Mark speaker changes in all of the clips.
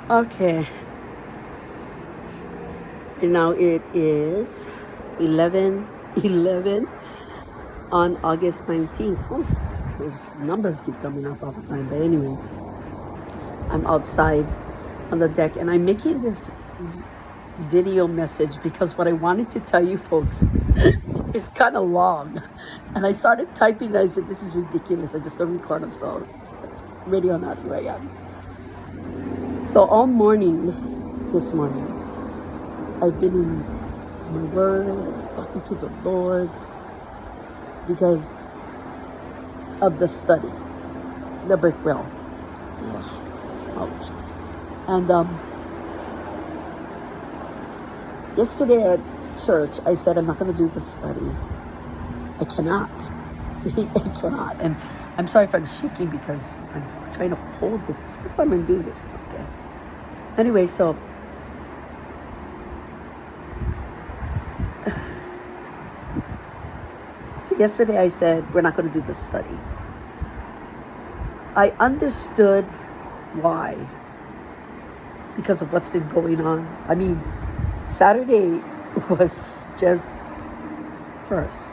Speaker 1: Okay, and now it is 11:11 on August 19th. Oh, those numbers keep coming up all the time. But anyway, I'm outside on the deck and I'm making this video message because what I wanted to tell you folks is kind of long. And I started typing and I said, this is ridiculous. I just got to record them. So, ready or not, here I am. So, all morning, this morning, I've been in my word, talking to the Lord because of the study, the brick wall. Ouch. And yesterday at church, I said I'm not going to do the study. I cannot. I cannot. And I'm sorry if I'm shaking because I'm trying to hold this. It's the first time I'm doing this. Okay. Anyway, so yesterday I said we're not going to do the study. I understood why. Because of what's been going on. I mean, Saturday was just first.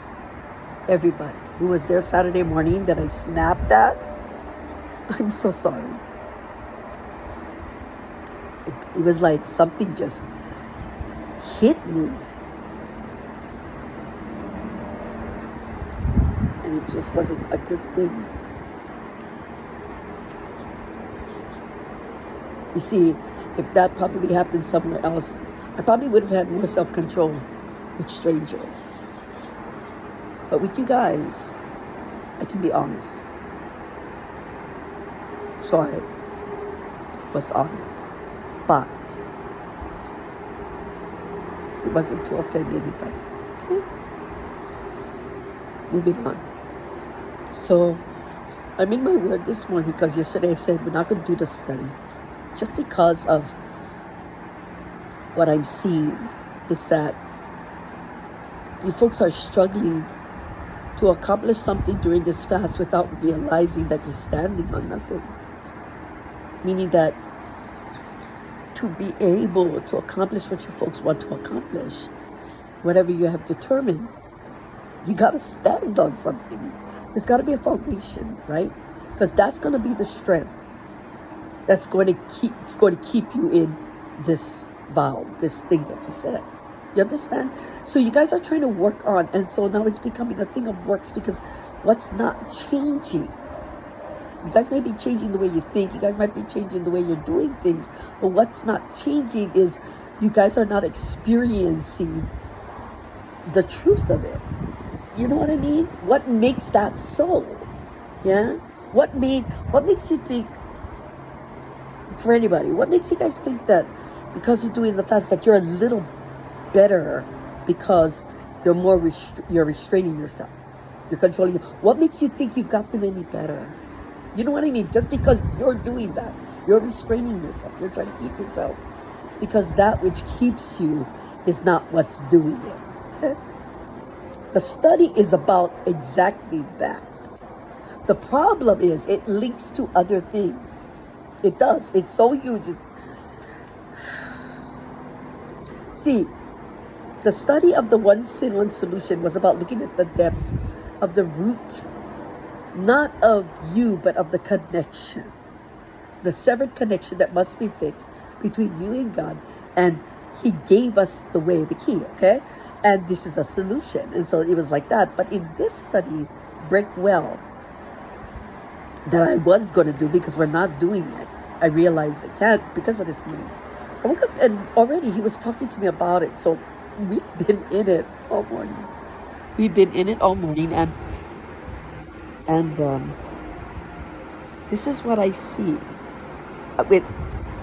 Speaker 1: Everybody who was there Saturday morning that I snapped at, I'm so sorry. It was like something just hit me. And it just wasn't a good thing. You see, if that probably happened somewhere else, I probably would have had more self-control with strangers. But with you guys, I can be honest. So I was honest. But it wasn't to offend anybody. Okay? Moving on. So I'm in my word this morning because yesterday I said we're not going to do the study. Just because of what I'm seeing is that you folks are struggling to accomplish something during this fast without realizing that you're standing on nothing. Meaning that to be able to accomplish what you folks want to accomplish, whatever you have determined, you got to stand on something. There's got to be a foundation, right? Because that's going to be the strength that's going to keep you in this vow, this thing that you said. You understand? So you guys are trying to work on, and so now it's becoming a thing of works because what's not changing? You guys might be changing the way you think. You guys might be changing the way you're doing things. But what's not changing is you guys are not experiencing the truth of it. You know what I mean? What makes that so? Yeah? What makes you think, for anybody, what makes you guys think that because you're doing the fast that you're a little better because you're more you're restraining yourself, you're controlling? What makes you think you've gotten any better? You know what I mean? Just because you're doing that, you're restraining yourself, you're trying to keep yourself, because that which keeps you is not what's doing it. Okay? The study is about exactly that. The problem is it links to other things. It does. It's so huge. See, the study of the one sin, one solution was about looking at the depths of the root, not of you, but of the connection. The severed connection that must be fixed between you and God. And He gave us the way, the key, okay? And this is the solution. And so it was like that. But in this study, Break Well, that I was going to do because we're not doing it, I realized I can't because of this meeting. I woke up and already he was talking to me about it. So we've been in it all morning. And this is what I see.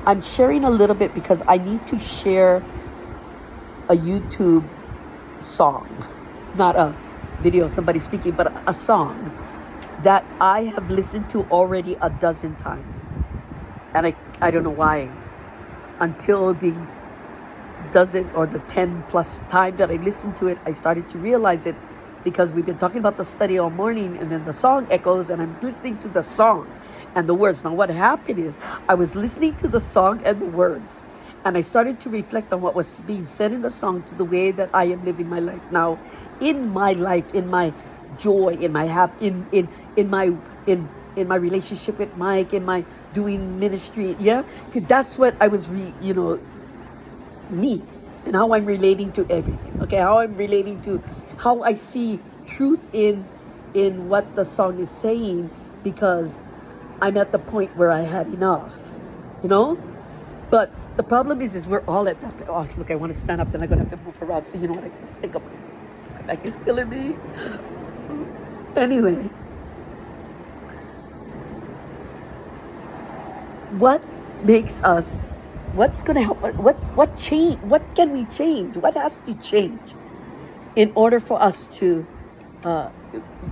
Speaker 1: I'm sharing a little bit because I need to share a YouTube song, not a video of somebody speaking, but a song that I have listened to already a dozen times. And I don't know why. Until the dozen or the 10 plus time that I listened to it, I started to realize it, because we've been talking about the study all morning and then the song echoes and I'm listening to the song. and the words. Now what happened is I was listening to the song and the words, and I started to reflect on what was being said in the song to the way that I am living my life now, in my life, in my joy, in my in my relationship with Mike, in my doing ministry. Yeah, 'cause that's what I was me, and how I'm relating to everything. Okay, how I'm relating to how I see truth in what the song is saying, because I'm at the point where I had enough, But the problem is we're all at that. Oh, look, I want to stand up, then I'm gonna have to move around. So you know what? I can think of my back is killing me. Anyway, what makes us? What's gonna help? What change? What can we change? What has to change in order for us to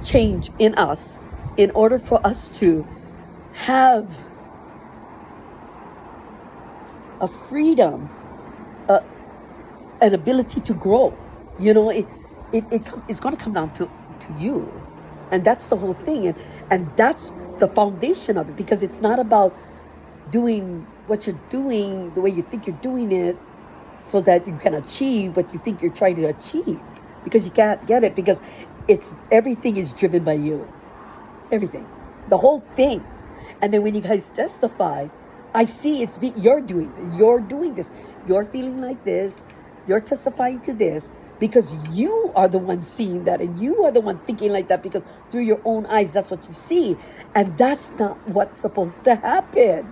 Speaker 1: change in us? In order for us to have a freedom, an ability to grow. It's going to come down to you, and that's the whole thing, and that's the foundation of it, because it's not about doing what you're doing the way you think you're doing it so that you can achieve what you think you're trying to achieve, because you can't get it, because everything is driven by you, everything, the whole thing. And then when you guys testify, I see you're doing this. You're feeling like this. You're testifying to this because you are the one seeing that, and you are the one thinking like that, because through your own eyes, that's what you see. And that's not what's supposed to happen.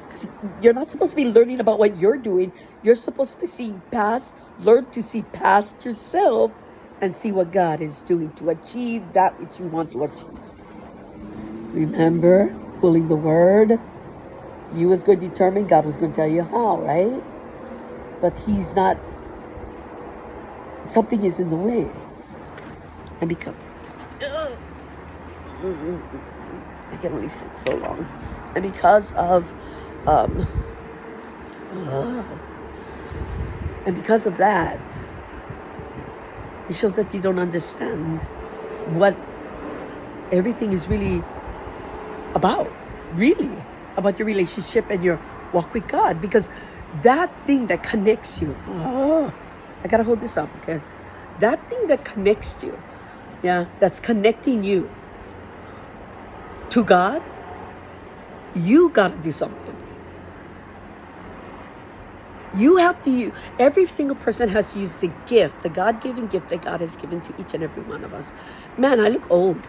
Speaker 1: Because you're not supposed to be learning about what you're doing. You're supposed to be seeing past, learn to see past yourself and see what God is doing to achieve that which you want to achieve. Remember, pulling the word. You was going to determine, God was going to tell you how, right? But he's not. Something is in the way. And because I can only sit so long. And because of that, it shows that you don't understand what everything is really about your relationship and your walk with God, because that thing that connects you, I gotta hold this up, okay? That thing that connects you, that's connecting you to God, you gotta do something. You have to every single person has to use the gift, the God-given gift that God has given to each and every one of us. Man, I look old.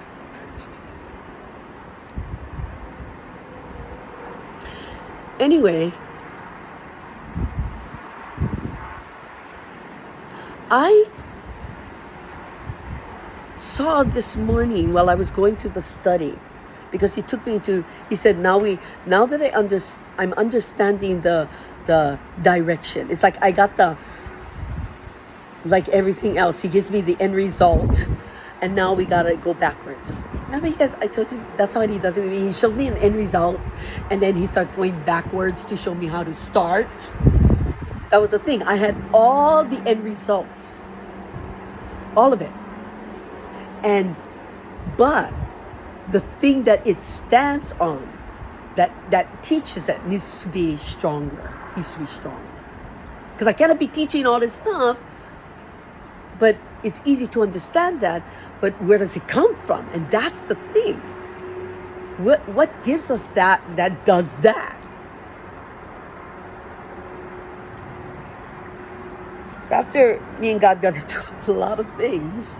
Speaker 1: Anyway, I saw this morning while I was going through the study, because he took me into, he said, now that I'm understanding the direction. It's like I got like everything else. He gives me the end result, and now we gotta go backwards. Remember, I told you that's how he does it with me. He shows me an end result, and then he starts going backwards to show me how to start. That was the thing. I had all the end results, all of it, but the thing that it stands on, that teaches it, needs to be stronger. Needs to be strong. Because I cannot be teaching all this stuff, but it's easy to understand that. But where does it come from? And that's the thing. What gives us that does that? So after me and God got into a lot of things,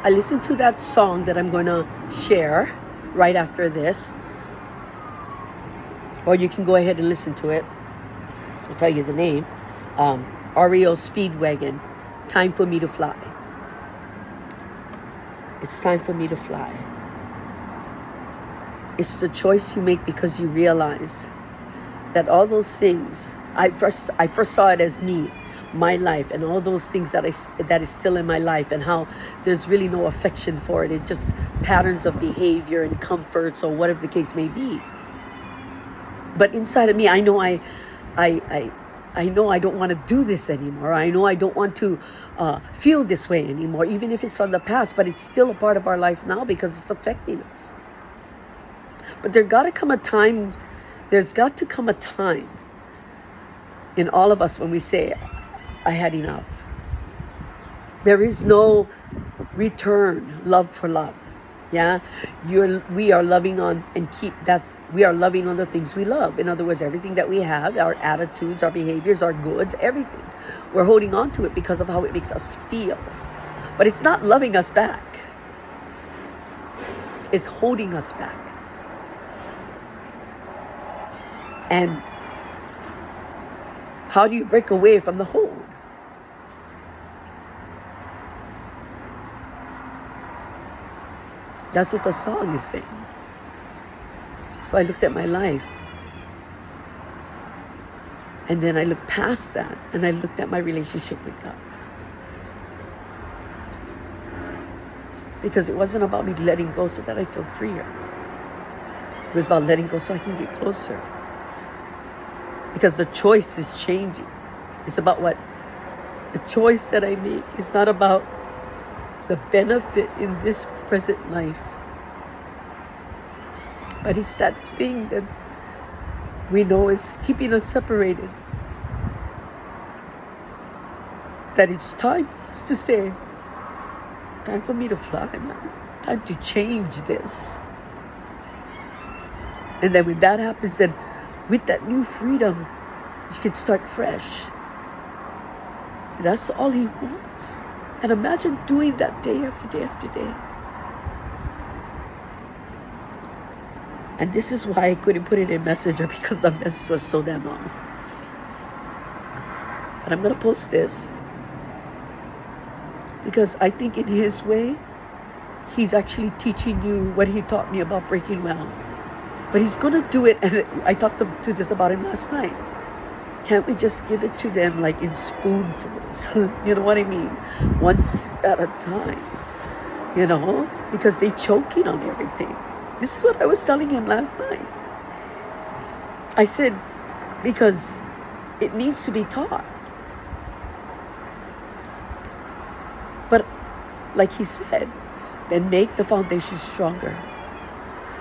Speaker 1: I listened to that song that I'm going to share right after this. Or you can go ahead and listen to it. I'll tell you the name. REO Speedwagon, Time for Me to Fly. It's time for me to fly. It's the choice you make because you realize that all those things, I first saw it as me, my life, and all those things that is still in my life, and how there's really no affection for it. It's just patterns of behavior and comforts or whatever the case may be. But inside of me, I know I know I don't want to do this anymore. I know I don't want to feel this way anymore, even if it's from the past, but it's still a part of our life now because it's affecting us. But there's got to come a time in all of us when we say, I had enough. There is no return love for love. Yeah, we are loving on we are loving on the things we love. In other words, everything that we have, our attitudes, our behaviors, our goods, everything. We're holding on to it because of how it makes us feel. But it's not loving us back. It's holding us back. And how do you break away from the hold? That's what the song is saying. So I looked at my life. And then I looked past that. And I looked at my relationship with God. Because it wasn't about me letting go so that I feel freer. It was about letting go so I can get closer. Because the choice is changing. It's about what the choice that I make. It's not about the benefit in this present life. But it's that thing that we know is keeping us separated. That it's time for us to say, time for me to fly, man. Time to change this. And then when that happens, then with that new freedom, you can start fresh. That's all He wants. And imagine doing that day after day after day. And this is why I couldn't put it in Messenger, because the message was so damn long. But I'm going to post this because I think in His way, He's actually teaching you what He taught me about breaking well. But He's going to do it, and I talked to this about Him last night. Can't we just give it to them like in spoonfuls? You know what I mean? One sip at a time. You know? Because they're choking on everything. This is what I was telling him last night. I said, because it needs to be taught. But like he said, then make the foundation stronger.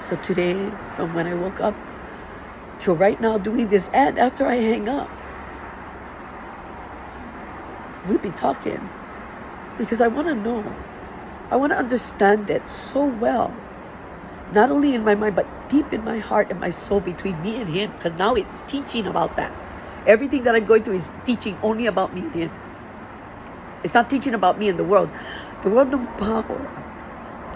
Speaker 1: So today, from when I woke up till right now doing this, and after I hang up, we'll be talking. Because I want to know. I want to understand it so well. Not only in my mind, but deep in my heart and my soul between me and Him. Because now it's teaching about that. Everything that I'm going through is teaching only about me and Him. It's not teaching about me and the world. The world no power.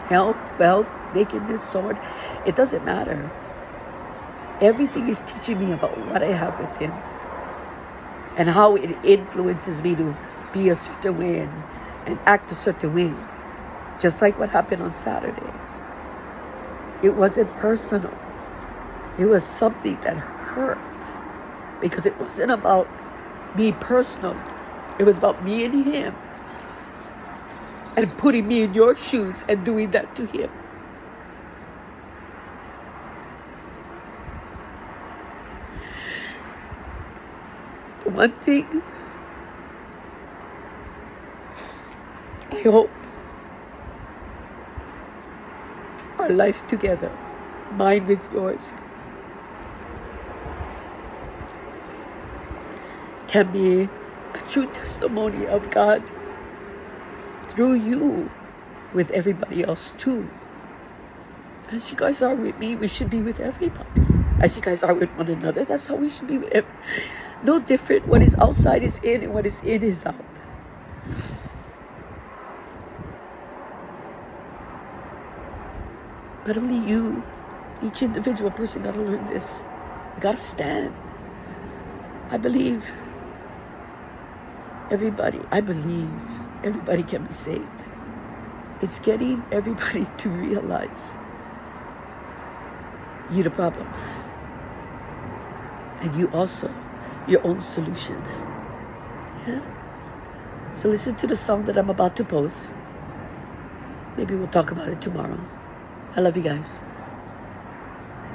Speaker 1: Health, wealth, nakedness, sword. It doesn't matter. Everything is teaching me about what I have with Him. And how it influences me to be a certain way and act a certain way. Just like what happened on Saturday. It wasn't personal. It was something that hurt. Because it wasn't about me personal. It was about me and Him. And putting me in your shoes and doing that to Him. One thing I hope our life together, mine with yours, can be a true testimony of God through you with everybody else too. As you guys are with me, we should be with everybody. As you guys are with one another, that's how we should be with everybody. No different. What is outside is in, and what is in is out. But only you, each individual person, got to learn this. You got to stand. I believe everybody can be saved. It's getting everybody to realize you're the problem. And you also, your own solution. Yeah? So listen to the song that I'm about to post. Maybe we'll talk about it tomorrow. I love you guys.